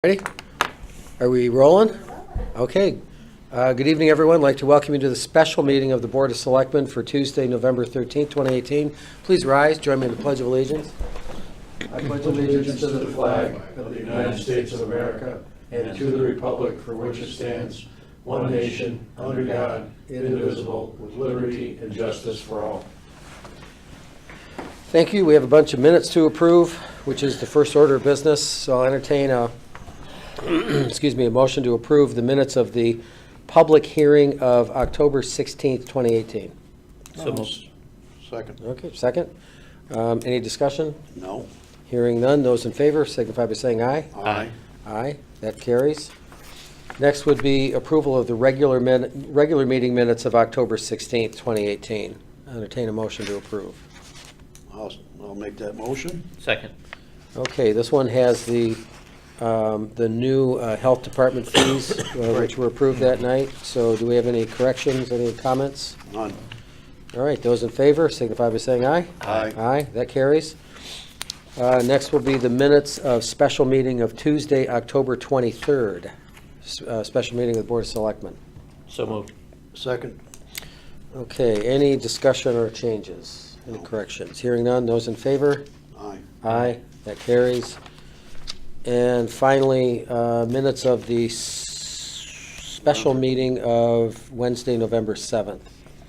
Ready? Are we rolling? Okay. Good evening, everyone. I'd like to welcome you to the special meeting of the Board of Selectmen for Tuesday, November 13th, 2018. Please rise. Join me in the Pledge of Allegiance. I pledge allegiance to the flag of the United States of America and to the republic for which it stands, one nation, under God, indivisible, with liberty and justice for all. Thank you. We have a bunch of minutes to approve, which is the first order of business. So I'll entertain a a motion to approve the minutes of the public hearing of October 16th, 2018. Second. Okay, second. Any discussion? No. Hearing none. Those in favor signify by saying aye. Aye. Aye. That carries. Next would be approval of the regular meeting minutes of October 16th, 2018. Entertain a motion to approve. I'll make that motion. Second. Okay, this one has the new health department fees, which were approved that night. So do we have any corrections, any comments? None. All right, those in favor signify by saying aye. Aye. Aye, that carries. Next will be the minutes of special meeting of Tuesday, October 23rd. Special meeting of the Board of Selectmen. So moved. Second. Okay, any discussion or changes? Any corrections? Hearing none, those in favor? Aye. Aye, that carries. And finally, minutes of the special meeting of Wednesday, November 7th.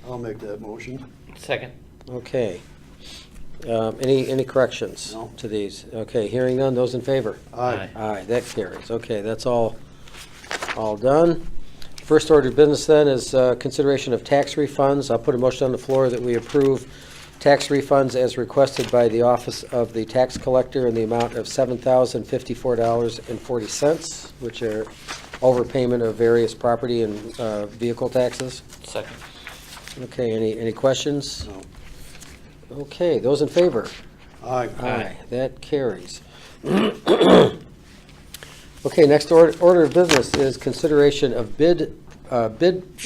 I'll make that motion. Second. Okay. Any corrections No. to these? Okay, hearing none, those in favor? Aye. Aye, that carries. Okay, that's all done. First order of business then is consideration of tax refunds. I'll put a motion on the floor that we approve tax refunds as requested by the Office of the Tax Collector in the amount of $7,054.40, which are overpayment of various property and vehicle taxes. Second. Okay, any questions? No. Okay, those in favor? Aye. Aye, that carries. Okay, next order of business is consideration of bid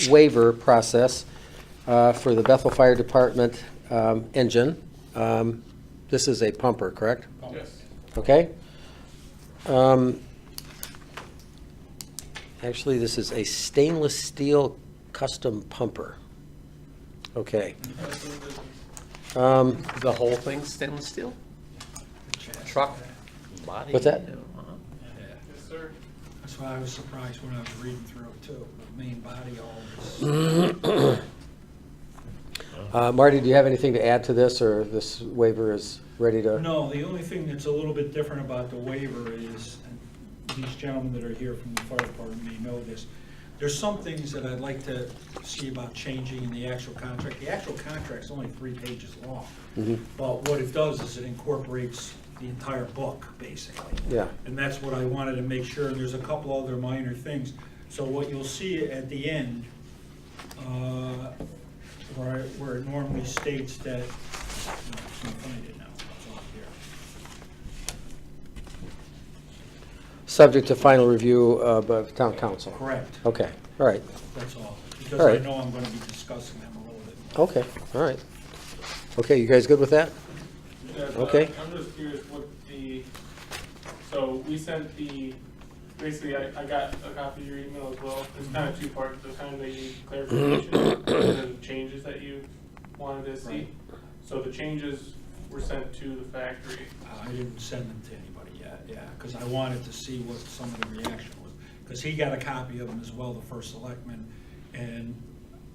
waiver process for the Bethel Fire Department engine. This is a pumper, correct? Yes. Okay. Actually, this is a stainless steel custom pumper. Okay. The whole thing's stainless steel? Truck? Body? What's that? Yes, sir. That's why I was surprised when I was reading through it too. The main body, all this. Marty, do you have anything to add to this, or this waiver is ready to? No, the only thing that's a little bit different about the waiver is, and these gentlemen that are here from the fire department may know this, there's some things that I'd like to see about changing in the actual contract. The actual contract's only 3 pages long. Mhm. But what it does is it incorporates the entire book, basically. Yeah. And that's what I wanted to make sure. There's a couple other minor things. So what you'll see at the end, where it normally states that, no, I can't find it now, it's off here. Subject to final review by town council. Correct, Okay, all right. that's all. Because All I right. know I'm gonna be discussing them a little bit. Okay, all right. Okay, you guys good with that? Yeah, Okay. I'm just curious what so we sent basically I got a copy of your email as well. It's kind of 2 parts. There's kind of the clarification and then the changes that you wanted to see. Right. So the changes were sent to the factory. I didn't send them to anybody yet, yeah, because I wanted to see what some of the reaction was. Because he got a copy of them as well, the first selectman, and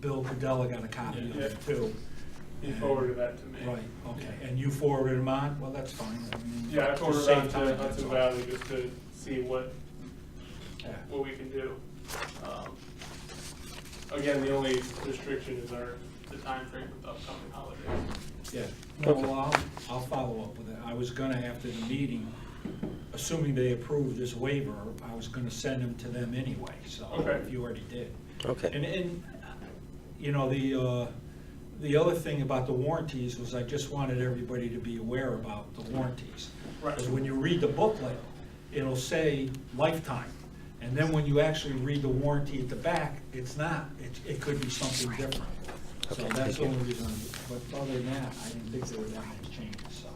Bill Padella got a copy of them too. You forwarded that to me. Right, okay, and you forwarded them on? Well, that's fine. I mean, Yeah, I just forwarded save that to time, that's Hudson all. Valley just to see what Yeah. we can do. Again, the only restriction is the time frame with upcoming holidays. Yeah, no, well, I'll follow up with it. I was gonna, after the meeting, assuming they approve this waiver, I was gonna send them to them anyway, so Okay. if you already did. Okay. And you know, the other thing about the warranties was I just wanted everybody to be aware about the warranties. Right. Because when you read the booklet, it'll say lifetime. And then when you actually read the warranty at the back, it's not. It could be something different. So Okay, that's thank the you. only reason. But other than that, I didn't think there were that many changes, so.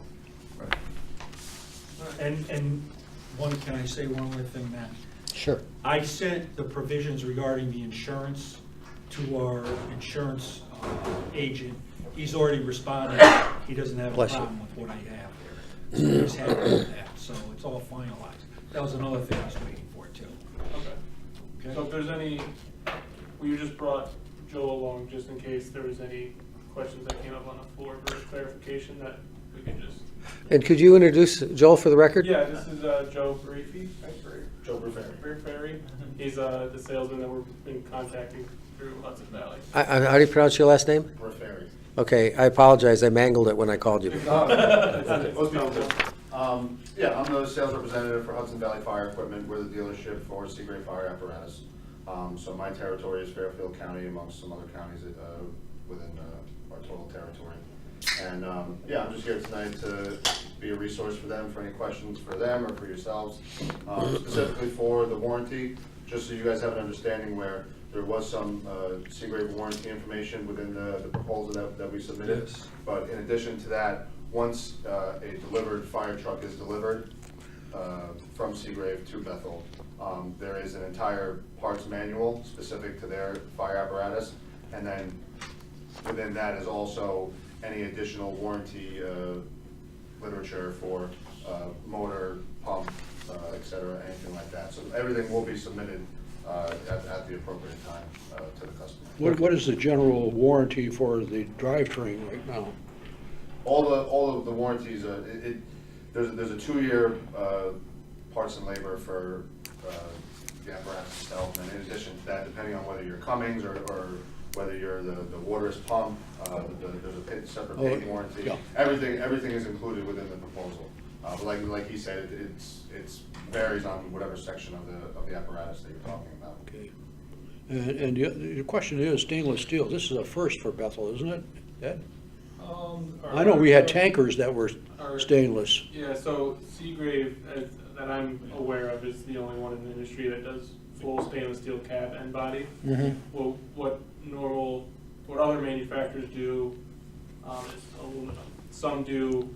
Right. And Can I say one more thing, Matt? Sure. I sent the provisions regarding the insurance to our insurance agent. He's already responded. He doesn't have a Bless you. problem with what I have there. So he's happy with that, so it's all finalized. That was another thing I was waiting for, too. Okay. So if there's any, we just brought Joe along just in case there was any questions that came up on the floor for clarification that we could just. And could you introduce Joel for the record? Yeah, this is Joe Barifi, right? Joe Bruferi. He's the salesman that we've been contacting through Hudson Valley. How do you pronounce your last name? Bruferi. Okay, I apologize. I mangled it when I called you. Most people do. Yeah, I'm the sales representative for Hudson Valley Fire Equipment. We're the dealership for Seagrave Fire Apparatus. So my territory is Fairfield County amongst some other counties within our total territory. And yeah, I'm just here tonight to be a resource for them, for any questions for them or for yourselves. Specifically for the warranty, just so you guys have an understanding where there was some Seagrave warranty information within the proposal that we submitted. Yes. But in addition to that, once a delivered fire truck is delivered from Seagrave to Bethel, there is an entire parts manual specific to their fire apparatus. And then within that is also any additional warranty literature for motor, pump, et cetera, anything like that. So everything will be submitted at the appropriate time to the customer. What is the general warranty for the drivetrain right now? All of the warranties, there's a 2-year parts and labor for the apparatus itself, and in addition to that, depending on whether you're Cummings or whether you're the water's pump, there's a separate paint warranty. Yeah. Everything is included within the proposal. But like he said, it varies on whatever section of the apparatus that you're talking about. Okay. And the question is stainless steel. This is a first for Bethel, isn't it, Ed? I know we had tankers that were stainless. Yeah, so Seagrave, that I'm aware of, is the only one in the industry that does full stainless steel cab and body. Well, what other manufacturers do is aluminum. Some do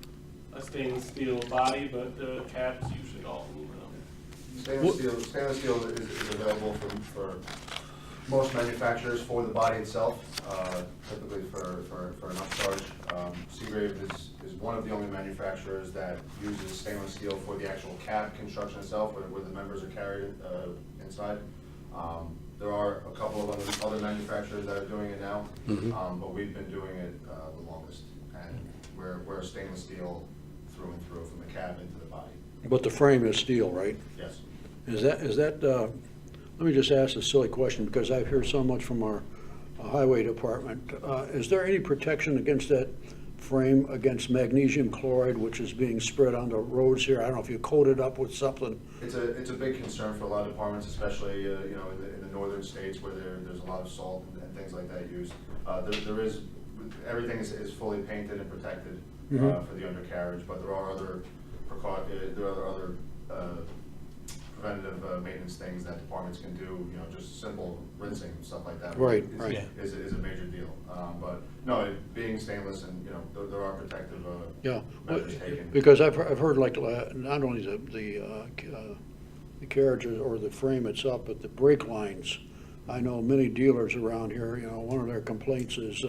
a stainless steel body, but the cab's usually all aluminum. Stainless steel is available for most manufacturers for the body itself, typically for an upcharge. Seagrave is one of the only manufacturers that uses stainless steel for the actual cab construction itself, where the members are carried inside. There are a couple of other manufacturers that are doing it now, but we've been doing it the longest, and we're stainless steel through and through, from the cab into the body. But the frame is steel, right? Yes. Is that let me just ask a silly question, because I've heard so much from our highway department. Is there any protection against that frame against magnesium chloride, which is being spread on the roads here? I don't know if you coat it up with something. It's a big concern for a lot of departments, especially in the northern states where there's a lot of salt and things like that used. There is everything is fully painted and protected for the undercarriage, but there are other preventative maintenance things that departments can do. Just simple rinsing and stuff like that. Right. Is a major deal. But no, it being stainless, and there are protective measures taken. Because I've heard like not only the carriages or the frame itself, but the brake lines. I know many dealers around here. One of their complaints is,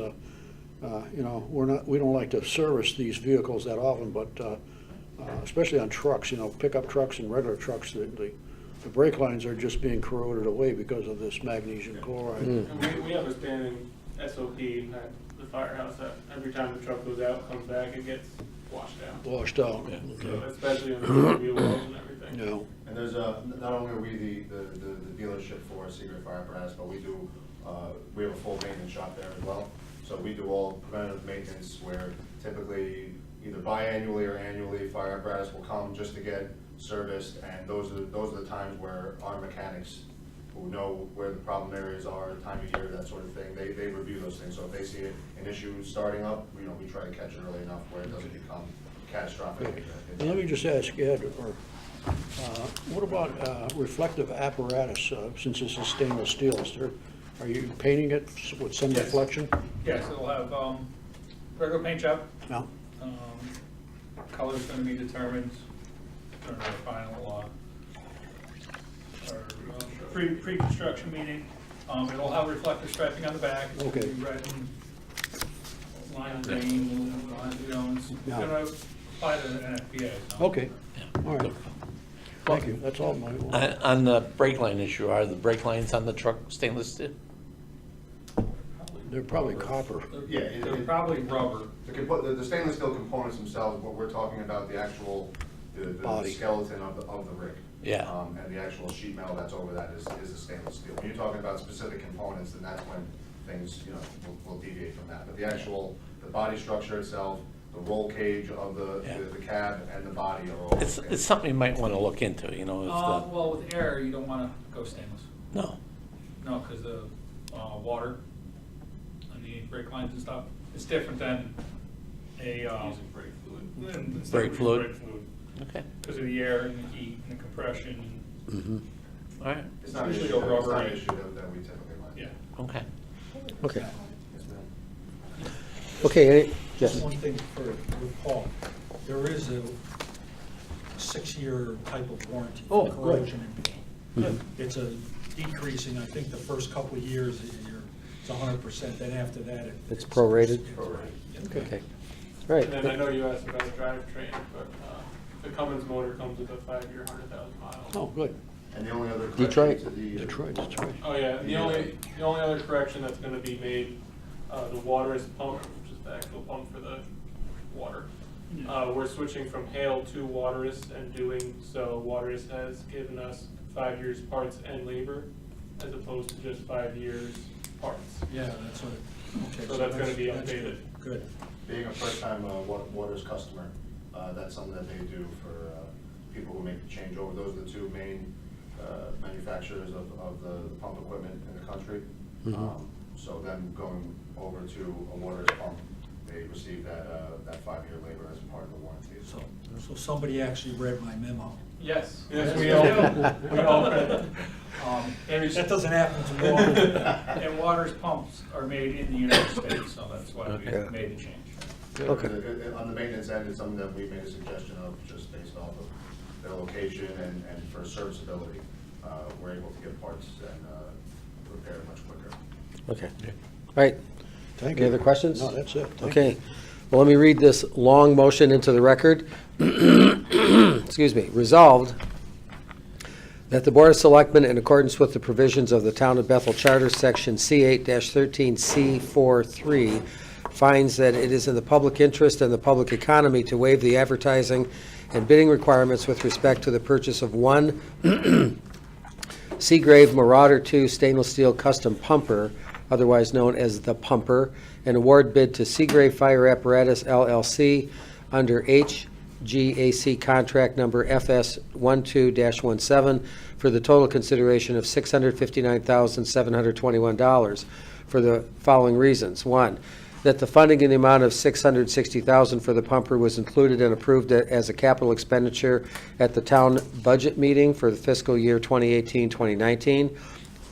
we don't like to service these vehicles that often, but especially on trucks, pickup trucks and regular trucks, the brake lines are just being corroded away because of this magnesium chloride. And we have a standing SOP at the firehouse that every time the truck goes out, comes back, it gets washed out. Washed out. So especially on the wheel wells and everything. Yeah. And there's not only are we the dealership for Seagrave Fire Apparatus, but we have a full maintenance shop there as well. So we do all preventative maintenance, where typically either biannually or annually fire apparatus will come just to get serviced, and those are the times where our mechanics, who know where the problem areas are, time of year, that sort of thing, they review those things. So if they see an issue starting up, we try to catch it early enough where it doesn't become catastrophic. And let me just ask Ed, what about reflective apparatus, since this is stainless steel? Are you painting it with some reflection? Yes, it'll have regular paint job. No. Color's going to be determined during our final pre-construction meeting. It'll have reflective striping on the back. It'll Okay. be red and lime green, it's Yeah. gonna apply to the Nfpa. so. Okay, all right. Thank you, that's all my. On the brake line issue, are the brake lines on the truck stainless steel? They're probably copper. Yeah, They're probably rubber. the stainless steel components themselves, what we're talking about, the actual, the Body. skeleton of the rig. Yeah. And the actual sheet metal that's over that is the stainless steel. When you're talking about specific components, then that's when things, will deviate from that. But the actual, the body structure itself, the roll cage of the cab and the body are all. It's something you might want to look into, if Well, with air, you don't wanna go stainless. no. No, because the water and the brake lines and stuff, it's different than a. Using brake fluid. It's not Brake really fluid? brake fluid. Okay. Because of the air and the heat and the compression. All right. It's not an usually issue, a it's not rubber. an issue that we typically like. Yeah. Okay. Okay. Yes, ma'am. Okay, Just yes. one thing with Paul, there is a 6-year type of warranty Oh, for good. corrosion and paint. It's a decreasing, I think the first couple of years, it's 100%, then after that. It's prorated? Prorated. Okay, all right. And then I know you asked about a drivetrain, but the Cummins motor comes with a 5-year, 100,000 miles. Oh, good. And the only other Detroit. correction to the. Detroit, that's right. Oh, yeah, and the only other correction that's gonna be made, the water is pump, which is the actual pump for the water. We're switching from Hale to Waterist, and doing so, Waterist has given us 5 years parts and labor, as opposed to just 5 years parts. Yeah, that's what, okay. So that's gonna be that's updated. Good. Being a first-time Waters customer, that's something that they do for people who make the changeover. Those are the two main manufacturers of the pump equipment in the country. So them going over to a Waters pump, they receive that 5-year labor as part of the warranty. So somebody actually read my memo. Yes, Yes, we we all, do. we all read. That doesn't happen too often. And Waters pumps are made in the United States, so that's why we Okay. made the change. Okay. On the maintenance end, it's something that we made a suggestion of just based off of their location and for serviceability. We're able to get parts and repair it much quicker. Okay, all right. Thank Any you. other questions? No, that's it. Thank Okay, you. well, let me read this long motion into the record. Excuse me. Resolved that the Board of Selectmen, in accordance with the provisions of the Town of Bethel Charter, Section C8-13C43, finds that it is in the public interest and the public economy to waive the advertising and bidding requirements with respect to the purchase of one Seagrave Marauder 2 stainless steel custom pumper, otherwise known as the Pumper, and award bid to Seagrave Fire Apparatus LLC under HGAC contract number FS12-17 for the total consideration of $659,721 for the following reasons. One, that the funding in the amount of $660,000 for the pumper was included and approved as a capital expenditure at the town budget meeting for the fiscal year 2018-2019.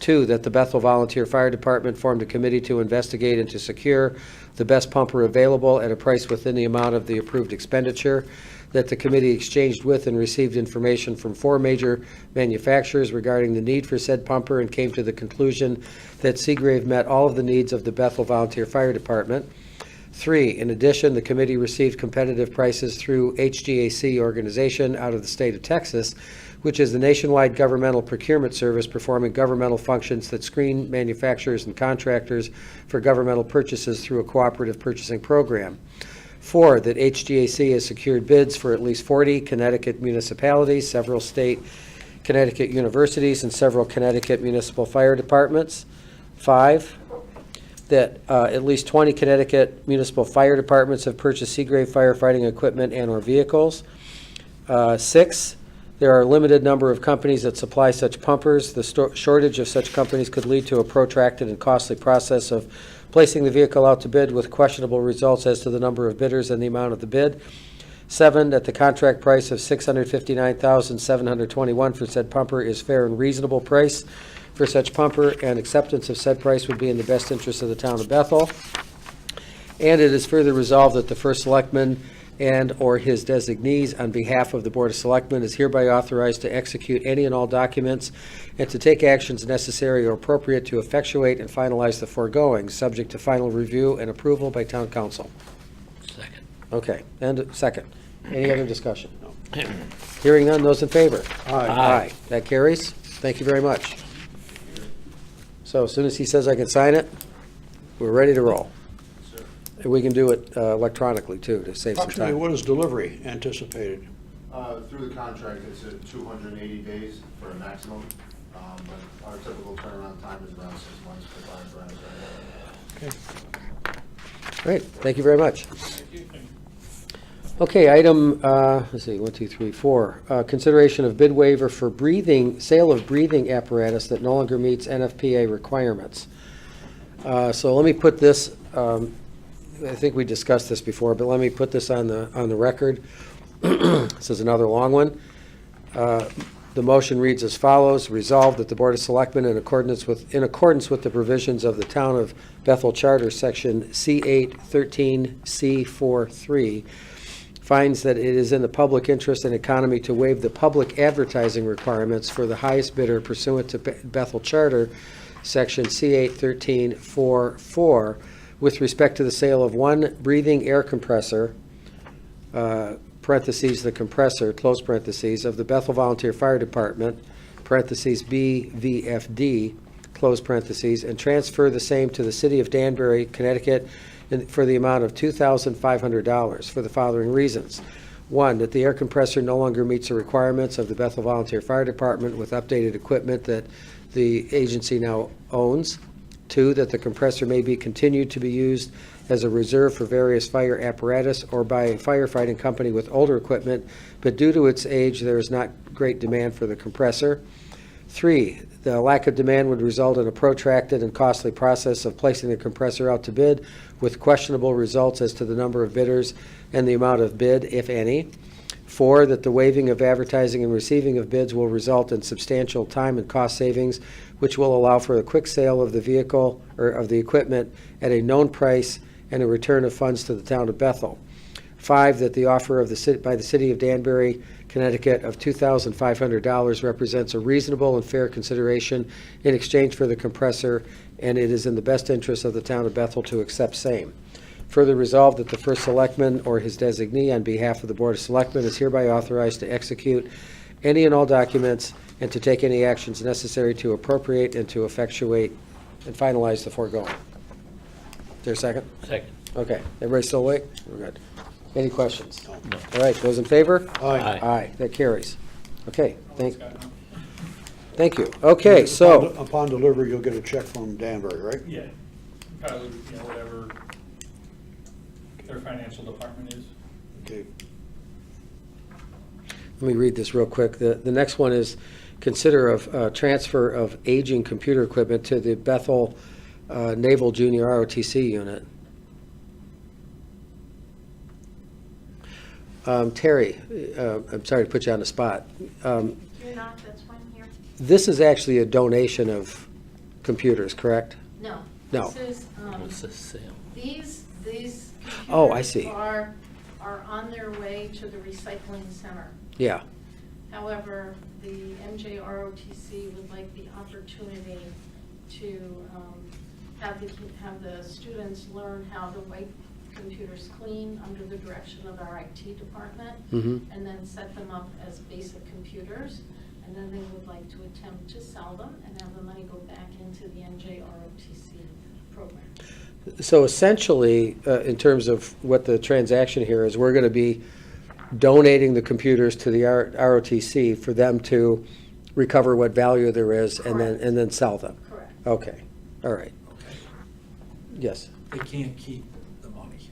Two, that the Bethel Volunteer Fire Department formed a committee to investigate and to secure the best pumper available at a price within the amount of the approved expenditure. That the committee exchanged with and received information from 4 major manufacturers regarding the need for said pumper and came to the conclusion that Seagrave met all of the needs of the Bethel Volunteer Fire Department. 3, in addition, the committee received competitive prices through HGAC organization out of the state of Texas, which is the nationwide governmental procurement service performing governmental functions that screen manufacturers and contractors for governmental purchases through a cooperative purchasing program. 4, that HGAC has secured bids for at least 40 Connecticut municipalities, several state Connecticut universities, and several Connecticut municipal fire departments. 5, that at least 20 Connecticut municipal fire departments have purchased Seagrave firefighting equipment and/or vehicles. 6, there are a limited number of companies that supply such pumpers. The shortage of such companies could lead to a protracted and costly process of placing the vehicle out to bid with questionable results as to the number of bidders and the amount of the bid. 7, that the contract price of $659,721 for said pumper is fair and reasonable price for such pumper, and acceptance of said price would be in the best interest of the town of Bethel. And it is further resolved that the first selectman and/or his designees on behalf of the Board of Selectmen is hereby authorized to execute any and all documents and to take actions necessary or appropriate to effectuate and finalize the foregoing, subject to final review and approval by town council. Second. Okay, and second. Any other discussion? No. Hearing none, those in favor? Aye. That carries. Thank you very much. So as soon as he says I can sign it, we're ready to roll. And we can do it electronically too, to save some Approximately, time. what is delivery anticipated? Through the contract, it's at 280 days for a maximum, but our typical turnaround time is around 6 months for Apparatus. Okay. Great, thank you very much. Thank you. Okay, item, let's see, 1, 2, 3, 4. Consideration of bid waiver for sale of breathing apparatus that no longer meets NFPA requirements. So let me put this, I think we discussed this before, but let me put this on the record. This is another long one. The motion reads as follows: Resolved that the Board of Selectmen, in accordance with the provisions of the Town of Bethel Charter, Section C8 13C43, finds that it is in the public interest and economy to waive the public advertising requirements for the highest bidder pursuant to Bethel Charter, Section C8 1344, with respect to the sale of one breathing air compressor, parentheses, the compressor, close parentheses, of the Bethel Volunteer Fire Department, parentheses, BVFD, close parentheses, and transfer the same to the City of Danbury, Connecticut, for the amount of $2,500 for the following reasons. One, that the air compressor no longer meets the requirements of the Bethel Volunteer Fire Department with updated equipment that the agency now owns. Two, that the compressor may be continued to be used as a reserve for various fire apparatus or by a firefighting company with older equipment, but due to its age, there is not great demand for the compressor. Three, the lack of demand would result in a protracted and costly process of placing the compressor out to bid with questionable results as to the number of bidders and the amount of bid, if any. Four, that the waiving of advertising and receiving of bids will result in substantial time and cost savings, which will allow for a quick sale of the vehicle or of the equipment at a known price and a return of funds to the town of Bethel. Five, that the offer of by the City of Danbury, Connecticut, of $2,500 represents a reasonable and fair consideration in exchange for the compressor, and it is in the best interest of the town of Bethel to accept same. Further resolved that the first selectman or his designee on behalf of the Board of Selectmen is hereby authorized to execute any and all documents and to take any actions necessary to appropriate and to effectuate and finalize the foregoing. Is there a second? Second. Okay, everybody still awake? We're good. Any questions? No. All right, those in favor? Aye. Aye, that carries. Okay, thank you. Okay, so, Upon delivery, you'll get a check from Danbury, right? Yeah, probably, whatever their financial department is. Okay. let me read this real quick. The next one is consider of transfer of aging computer equipment to the Bethel Naval Junior ROTC unit. Terry, I'm sorry to put you on the spot. You're not, that's why I'm here. This is actually a donation of computers, correct? No. No. This is, What's the sale? these Oh, I see. computers are on their way to the recycling center. Yeah. However, the MJROTC would like the opportunity to have the students learn how to wipe computers clean under the direction of our IT department, and then set them up as basic computers. And then they would like to attempt to sell them and have the money go back into the MJROTC program. So essentially, in terms of what the transaction here is, we're going to be donating the computers to the ROTC for them to recover what value there is and then sell them. Correct. Okay, all right. Yes. They can't keep the money.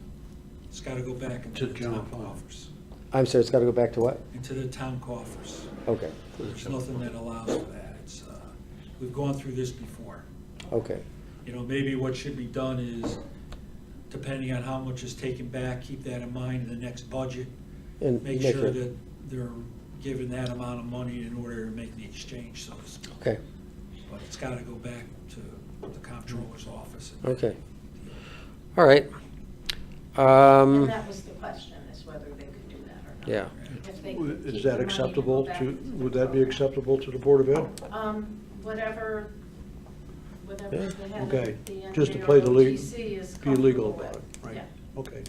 It's got to go back into To the general town fund. coffers. I'm sorry, it's got to go back to what? Into the town coffers. Okay, There's nothing that allows for that. It's, we've gone through this before. okay. You know, maybe what should be done is, depending on how much is taken back, keep that in mind in the next budget. And Make make sure it- that they're given that amount of money in order to make the exchange, so to speak. Okay, But it's got to go back to the comptroller's office. okay. All right. And that was the question, is whether they Yeah. if they keep Is the that money acceptable go back to, the would that be vote. acceptable to the Board of Ed? Whatever Yeah. the head Okay, of the just to play the NJROTC is be legal comfortable about it, with. right? Yeah. Okay.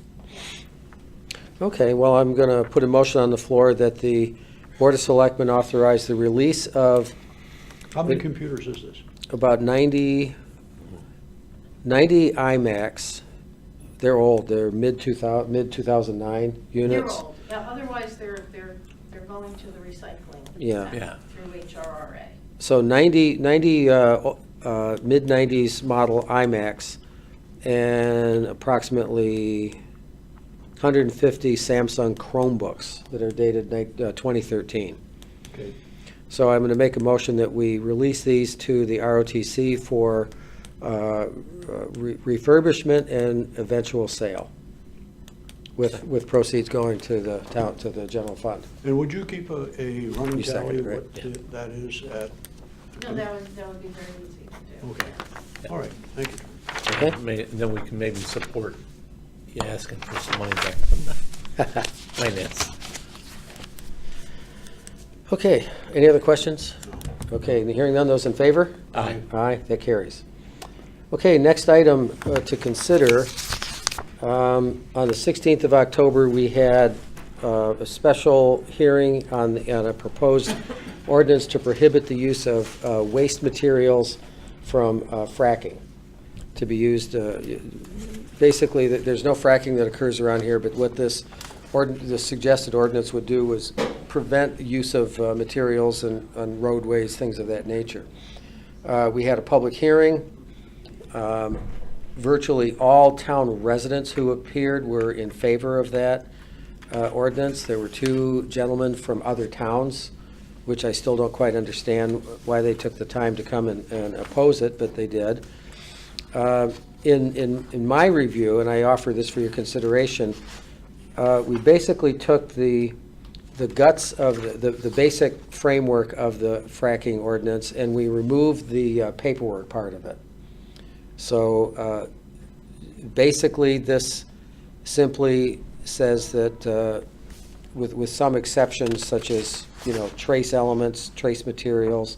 Okay, well, I'm going to put a motion on the floor that the Board of Selectmen authorize the release of How many computers is this? about 90 iMacs. They're old, they're mid-2009 units. They're old. Yeah, otherwise, they're going to the recycling Yeah. center through HRRA. So 90 mid-90s model iMacs and approximately 150 Samsung Chromebooks that are dated 2013. Okay. So I'm going to make a motion that we release these to the ROTC for refurbishment and eventual sale, with proceeds going to the town, to the general fund. And would you keep a running You seconded, tally of right? what that is at? No, that would be very easy to do. Okay. All right, thank you. Okay. Then we can maybe support you asking for some money back from the finance. Okay, any other questions? Okay, hearing none, those in favor? Aye. Aye, that carries. Okay, next item to consider. On the 16th of October, we had a special hearing on a proposed ordinance to prohibit the use of waste materials from fracking to be used. Basically, there's no fracking that occurs around here, but what this suggested ordinance would do was prevent use of materials on roadways, things of that nature. We had a public hearing. Virtually all town residents who appeared were in favor of that ordinance. There were two gentlemen from other towns, which I still don't quite understand why they took the time to come and oppose it, but they did. In my review, and I offer this for your consideration, we basically took the guts of the basic framework of the fracking ordinance, and we removed the paperwork part of it. So basically, this simply says that with some exceptions, such as, trace elements, trace materials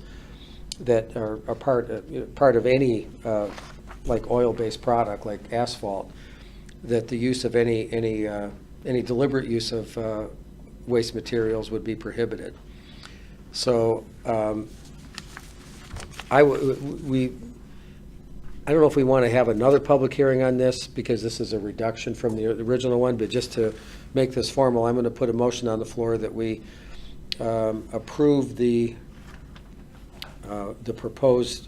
that are part of any like oil-based product, like asphalt, that the use of any deliberate use of waste materials would be prohibited. So I don't know if we want to have another public hearing on this, because this is a reduction from the original one, but just to make this formal, I'm going to put a motion on the floor that we approve the proposed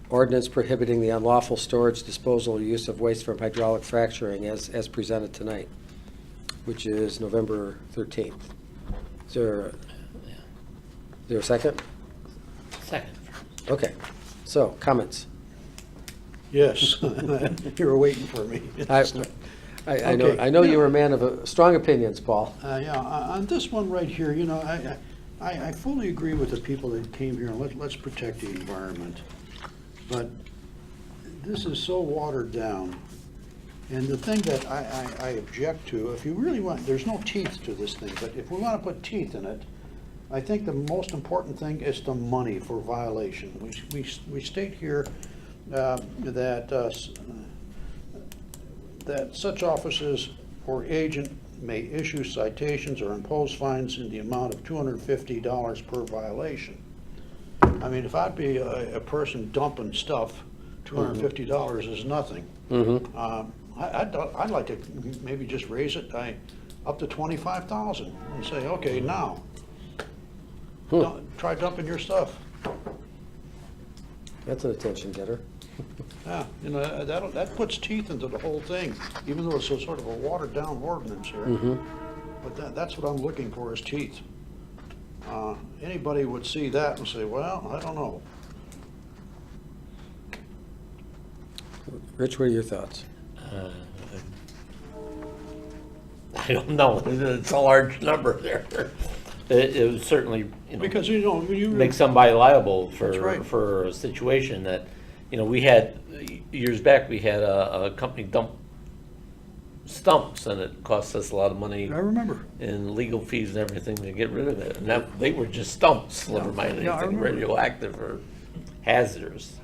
ordinance prohibiting the unlawful storage, disposal, or use of waste from hydraulic fracturing as presented tonight, which is November 13th. Is there a second? Second. Okay. So, comments? Yes, you were waiting for me. I know you were a man of strong opinions, Paul. Yeah, on this one right here, I fully agree with the people that came here, and let's protect the environment. But this is so watered down. And the thing that I object to, if you really want, there's no teeth to this thing, but if we want to put teeth in it, I think the most important thing is the money for violation. We state here that such offices or agent may issue citations or impose fines in the amount of $250 per violation. I mean, if I'd be a person dumping stuff, $250 is nothing. Mm-hmm. I'd like to maybe just raise it up to $25,000 and say, okay, now, try dumping your stuff. That's an attention getter. Yeah, that puts teeth into the whole thing, even though it's a sort of a watered down ordinance here. Mm-hmm. But that's what I'm looking for, is teeth. Anybody would see that and say, well, I don't know. Rich, what are your thoughts? I don't know. It's a large number there. It was certainly, Because, when you make somebody liable That's right. for a situation that, we had, years back, we had a company dump stumps, and it cost us a lot of money I remember. in legal fees and everything to get rid of it. And that, they were just stumps, never mind Yeah, I anything remember. radioactive or hazardous.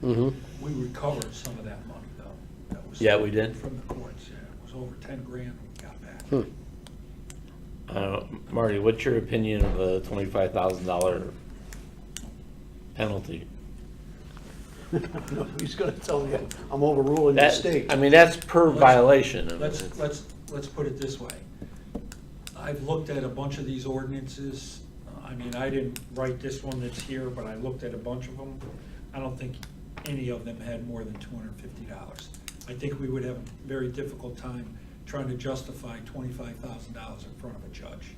Mm-hmm. We recovered some of that money, though. That was Yeah, we did? From the courts, yeah. It was over 10 grand we got back. Marty, what's your opinion of a $25,000 penalty? He's gonna tell me I'm overruling the That, state. I mean, that's per violation. I mean, Let's it's- put it this way. I've looked at a bunch of these ordinances. I mean, I didn't write this one that's here, but I looked at a bunch of them. I don't think any of them had more than $250. I think we would have a very difficult time trying to justify $25,000 in front of a judge.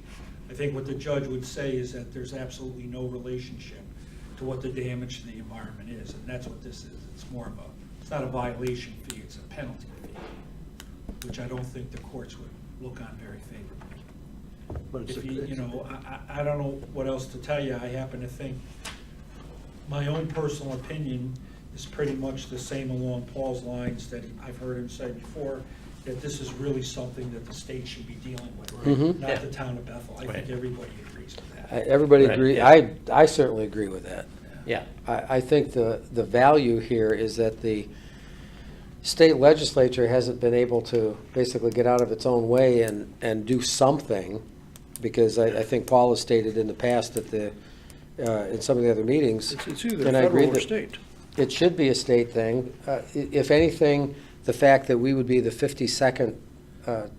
I think what the judge would say is that there's absolutely no relationship to what the damage to the environment is, and that's what this is. It's more of a, it's not a violation fee, it's a penalty fee, which I don't think the courts would look on very favorably. But it's If a- you know, I don't know what else to tell you. I happen to think, my own personal opinion is pretty much the same along Paul's lines that I've heard him say before, that this is really something that the state should be dealing with, Mhm. not Yeah. the town of Bethel. I Right. think everybody agrees with that. Everybody Right, agree, yeah. I certainly agree with that. Yeah, I think the value here is that the state legislature hasn't been able to basically get out of its own way and do something, because I think Paul has stated in the past that in some of the other meetings, It's either and I agree federal or that state. it should be a state thing. If anything, the fact that we would be the 52nd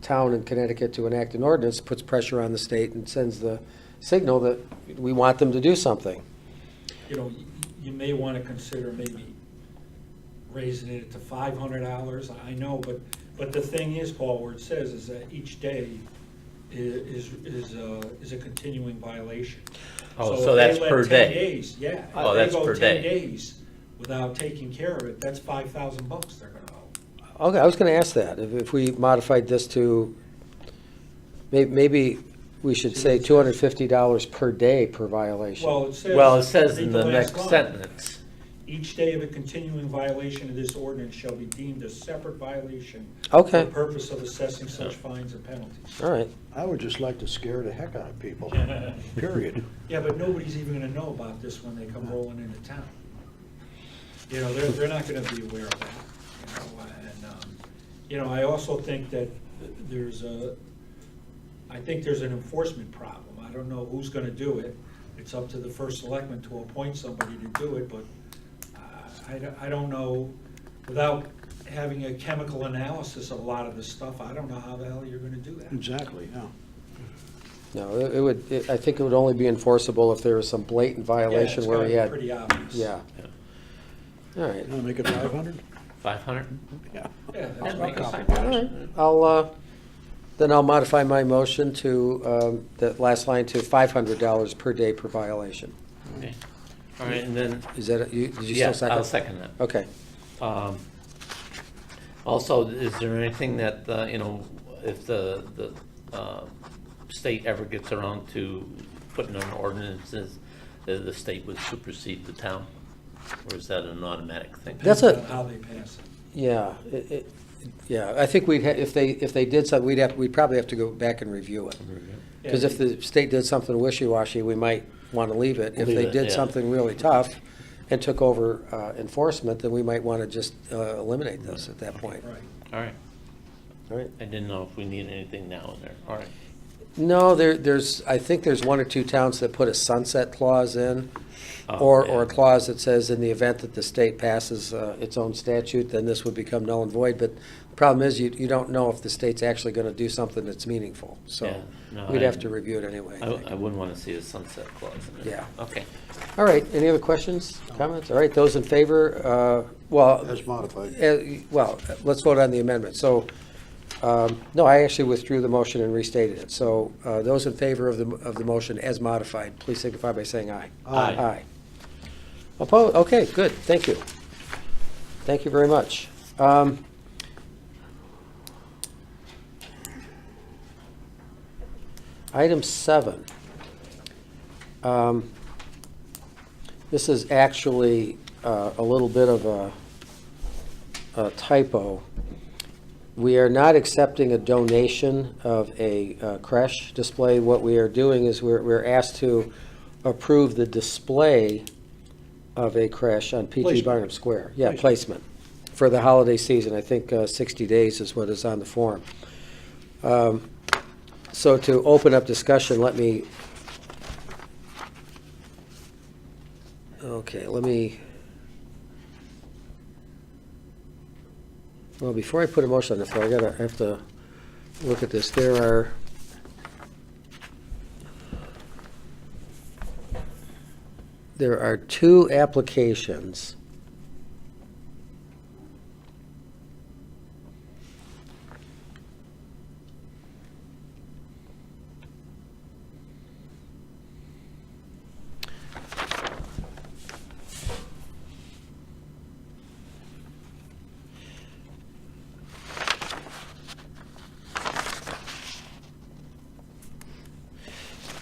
town in Connecticut to enact an ordinance puts pressure on the state and sends the signal that we want them to do something. You know, you may want to consider maybe raising it to $500. I know, but the thing is, Paul, where it says is that each day is a continuing violation. Oh, if so they that's let per 10 day. days, yeah. Oh, If that's they go per 10 day. days without taking care of it, that's $5,000 they're gonna owe. Okay, I was going to ask that, if we modified this to, maybe we should say $250 per day per violation. Well, well, it says read in the last next line. sentence. Each day of a continuing violation of this ordinance shall be deemed a separate violation Okay. for the purpose of assessing such fines and penalties. All right. I would just like to scare the heck out of people, period. Yeah, but nobody's even gonna know about this when they come rolling into town. You know, they're not gonna be aware of that, you know, I also think that I think there's an enforcement problem. I don't know who's gonna do it. It's up to the first selectman to appoint somebody to do it, but I don't know, without having a chemical analysis of a lot of this stuff, I don't know how the hell you're gonna do that. Exactly, yeah. No, I think it would only be enforceable if there was some blatant violation where we Yeah, had. it's gotta be pretty obvious. Yeah. All right. You wanna make it 500? 500? Yeah. Yeah, Yeah, that's make it what I 500. Then I'll modify my motion to, that last line to $500 per day per violation. Okay. All right, and then, Is that, did you yeah, still second? I'll second that. Okay. Also, is there anything that, you know, if the state ever gets around to putting on ordinances, the state would supersede the town? Or is that an automatic thing? That's Depends a- on how they pass it. Yeah, yeah, I think if they did something, we'd probably have to go back and review it. Because if the state did something wishy-washy, we might want to leave it. If Leave they it, did yeah. something really tough and took over enforcement, then we might want to just eliminate this at that point. Right. All right, All right. I didn't know if we need anything now in there, all right. No, I think there's one or two towns that put a sunset clause in, Oh, or yeah. a clause that says in the event that the state passes its own statute, then this would become null and void. But the problem is, you don't know if the state's actually going to do something that's meaningful. Yeah, So no, we'd I- have to review it anyway. I think. I wouldn't want to see a sunset clause in there. Yeah. Okay. All right, any other questions, comments? All right, those in favor, As modified. well, let's vote on the amendment. So, no, I actually withdrew the motion and restated it. So those in favor of the motion as modified, please signify by saying aye. Aye. Aye. Opposed? Okay, good, thank you. Thank you very much. Item 7. This is actually a little bit of a typo. We are not accepting a donation of a creche display. What we are doing is we're asked to approve the display of a creche on P.T. Placement. Barnum Square. Yeah, Placement. placement for the holiday season. I think 60 days is what is on the form. So to open up discussion, let me well, before I put a motion on the floor, I have to look at this. There are two applications.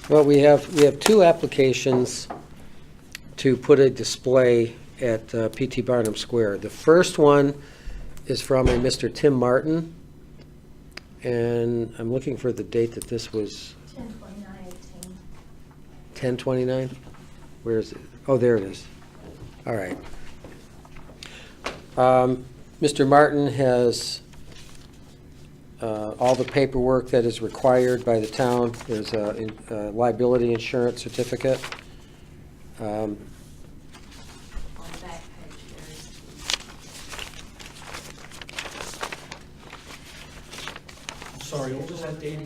Well, we have two applications to put a display at P.T. Barnum Square. The first one is from a Mr. Tim Martin, and I'm looking for the date that this was. 10/29? Where is it? Oh, there it is. All right. Mr. Martin has all the paperwork that is required by the town. There's a liability insurance certificate. On the back page, Sorry, what was that date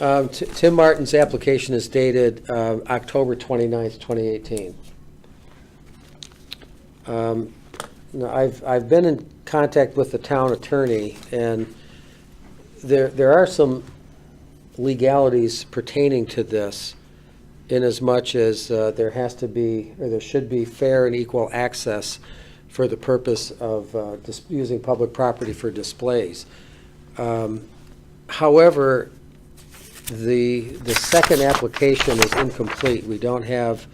again? Tim Martin's application is dated October 29th, 2018. Now, I've been in contact with the town attorney, and there are some legalities pertaining to this, in as much as there has to be, or there should be, fair and equal access for the purpose of using public property for displays. However, the second application is incomplete. We don't have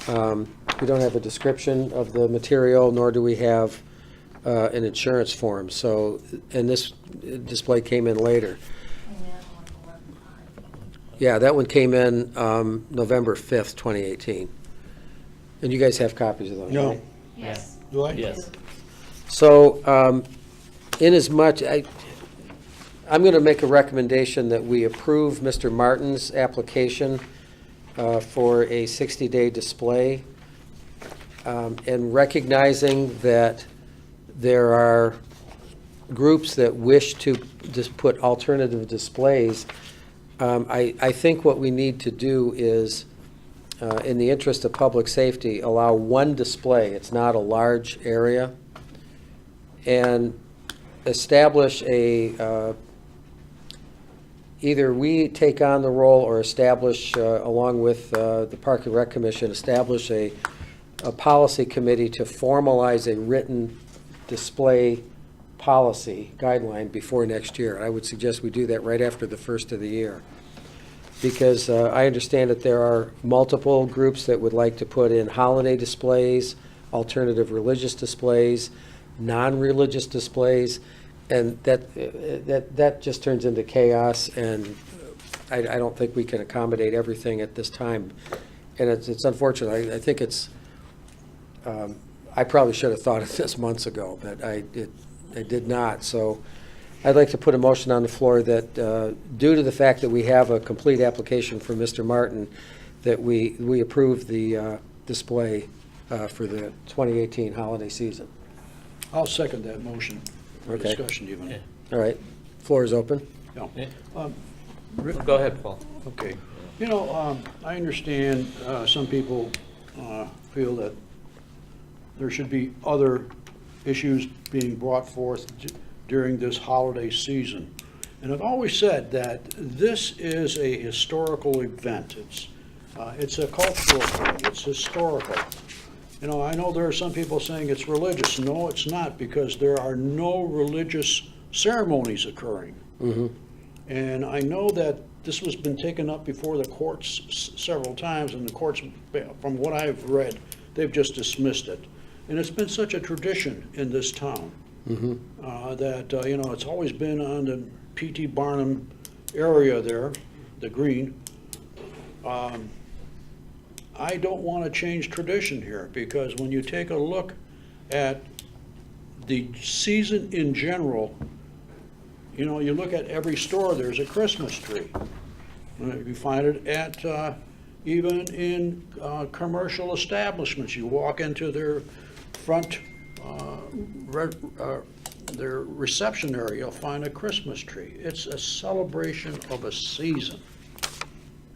a description of the material, nor do we have an insurance form. So, and this display came in later. Yeah, that one came in November 5th, 2018. And you guys have copies of those, No. right? yes. Do I? Yes. So, in as much, I'm going to make a recommendation that we approve Mr. Martin's application for a 60-day display, and recognizing that there are groups that wish to just put alternative displays. I think what we need to do is, in the interest of public safety, allow one display. It's not a large area, and establish either we take on the role or establish, along with the Park and Rec Commission, establish a policy committee to formalize a written display policy guideline before next year. I would suggest we do that right after the first of the year. Because I understand that there are multiple groups that would like to put in holiday displays, alternative religious displays, non-religious displays, and that just turns into chaos, and I don't think we can accommodate everything at this time. And it's unfortunate. I think it's, I probably should have thought of this months ago, but I did not. So I'd like to put a motion on the floor that, due to the fact that we have a complete application from Mr. Martin, that we approve the display for the 2018 holiday season. I'll second that motion for Okay. discussion even. Yeah. All right, floor is open. Yeah. Yeah. Go ahead, Paul. Okay. You know, I understand some people feel that there should be other issues being brought forth during this holiday season. And I've always said that this is a historical event. It's a cultural thing. It's historical. You know, I know there are some people saying it's religious. No, it's not, because there are no religious ceremonies occurring. Mm-hmm. And I know that this has been taken up before the courts several times, and the courts, from what I've read, they've just dismissed it. And it's been such a tradition in this town. that, you know, it's always been on the P.T. Barnum area there, the green. I don't want to change tradition here, because when you take a look at the season in general, you know, you look at every store, there's a Christmas tree. You find it at, even in commercial establishments. You walk into their front, their reception area, you'll find a Christmas tree. It's a celebration of a season.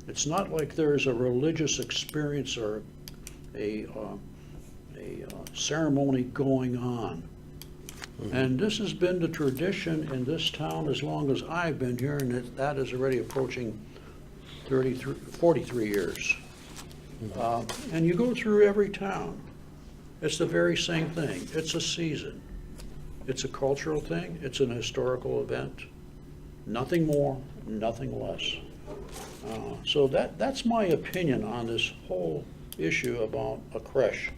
It's not like there's a religious experience or a ceremony going on. And this has been the tradition in this town as long as I've been here, and that is already approaching 43 years. And you go through every town, it's the very same thing. It's a season. It's a cultural thing. It's an historical event. Nothing more, nothing less. So that's my opinion on this whole issue about a creche.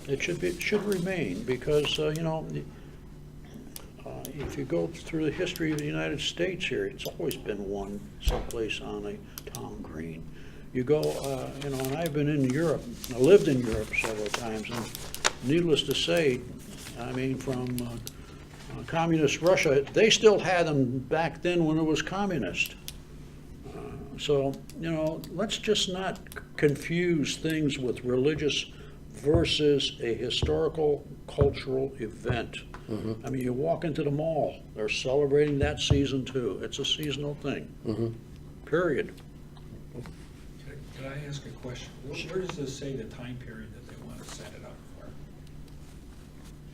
It should remain, because you know, if you go through the history of the United States here, it's always been one someplace on a town green. You go, you know, and I've been in Europe. I lived in Europe several times, and needless to say, I mean, from communist Russia, they still had them back then when it was communist. So, you know, let's just not confuse things with religious versus a historical, cultural event. I mean, you walk into the mall, they're celebrating that season too. It's a seasonal thing, period. Could I ask a question? Where does this say the time period that they want to set it up for?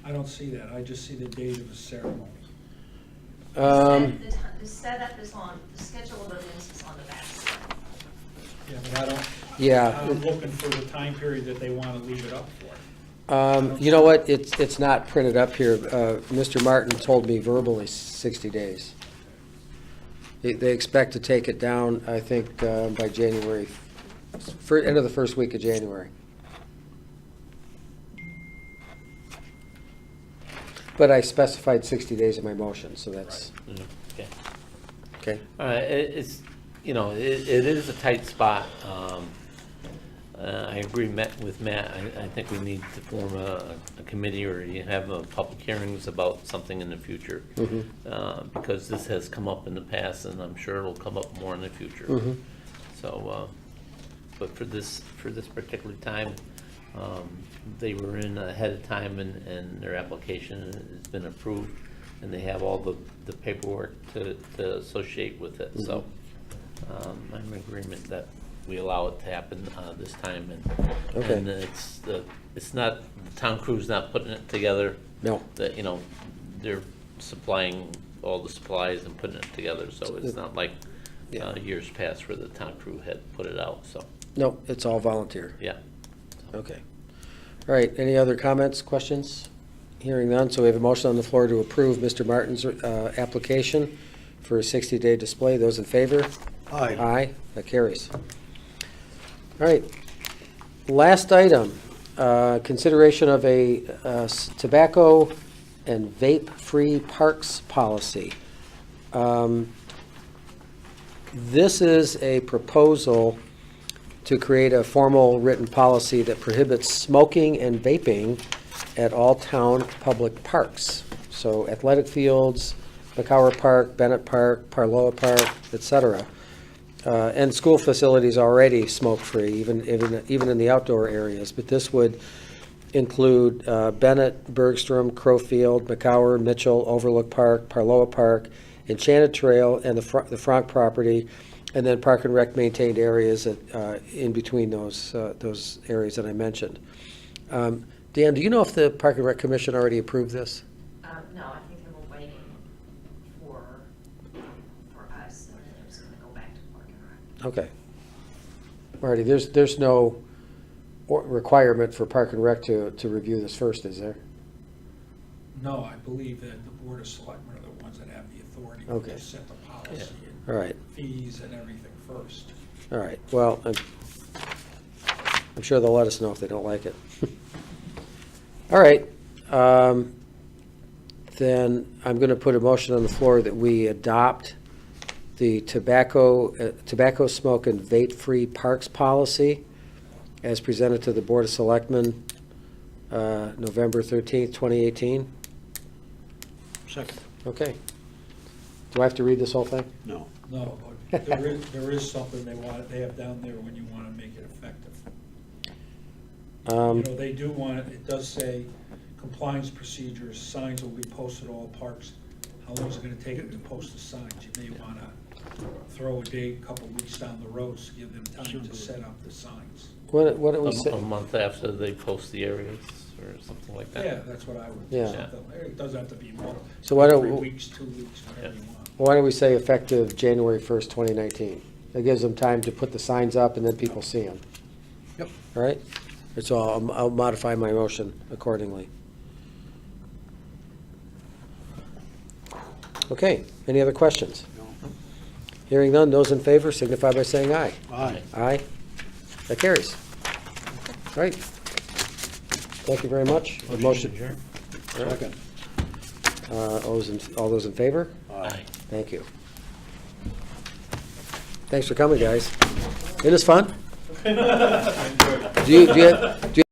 I don't see that. I just see the date of the ceremony. The setup is on, the schedule of events is on the back side. Yeah, but I don't. Yeah. I'm looking for the time period that they want to leave it up for. You know what, it's not printed up here. Mr. Martin told me verbally 60 days. They expect to take it down, I think, by January, end of the first week of January. But I specified 60 days in my motion, so that's, Okay. okay? It's, you know, it is a tight spot. I agree with Matt. I think we need to form a committee, or you have public hearings about something in the future. Because this has come up in the past, and I'm sure it'll come up more in the future. So, but for this particular time, they were in ahead of time, and their application has been approved, and they have all the paperwork to associate with it. So I'm in agreement that we allow it to happen this time, and it's not, the town crew's not putting it together. No. That, you know, they're supplying all the supplies and putting it together, so it's not like years past where the town crew had put it out, so, No, it's all volunteer. yeah. Okay. All right, any other comments, questions? Hearing none, so we have a motion on the floor to approve Mr. Martin's application for a 60-day display. Those in favor? Aye. Aye, that carries. All right, last item, consideration of a tobacco and vape-free parks policy. This is a proposal to create a formal written policy that prohibits smoking and vaping at all town public parks. So athletic fields, McCower Park, Bennett Park, Parloa Park, etc. And school facilities already smoke-free, even in the outdoor areas. But this would include Bennett, Bergstrom, Crowfield, McCower, Mitchell, Overlook Park, Parloa Park, Enchanted Trail, and the Franck property, and then Park and Rec maintained areas in between those areas that I mentioned. Dan, do you know if the Park and Rec Commission already approved this? No, I think they were waiting for us, and then it was gonna go back to Park and Rec. Okay. Marty, there's no requirement for Park and Rec to review this first, is there? No, I believe that the Board of Selectmen are the ones that have the authority Okay. to set the policy All right. and fees and everything first. All right, well, I'm sure they'll let us know if they don't like it. All right, then I'm going to put a motion on the floor that we adopt the tobacco smoke and vape-free parks policy as presented to the Board of Selectmen November 13th, 2018. Second. Okay. Do I have to read this whole thing? No. No, but there is something they have down there when you want to make it effective. You know, they do want, it does say compliance procedures, signs will be posted at all parks. How long is it gonna take them to post the signs? You may wanna throw a date, a couple weeks down the road, to give them time to set up the signs. What do we say? A month after they post the areas or something like that. Yeah, that's what I would, Yeah. something, it doesn't have to be more, So why 3 don't, weeks, 2 weeks, whatever you want. why don't we say effective January 1st, 2019? That gives them time to put the signs up and then people see them. Yep. All right? That's all. I'll modify my motion accordingly. Okay, any other questions? No. Hearing none, those in favor signify by saying aye. Aye. Aye. That carries. All right. Thank you very much. The motion. Second. All those in favor? Aye. Thank you. Thanks for coming, guys. Isn't this fun? Do you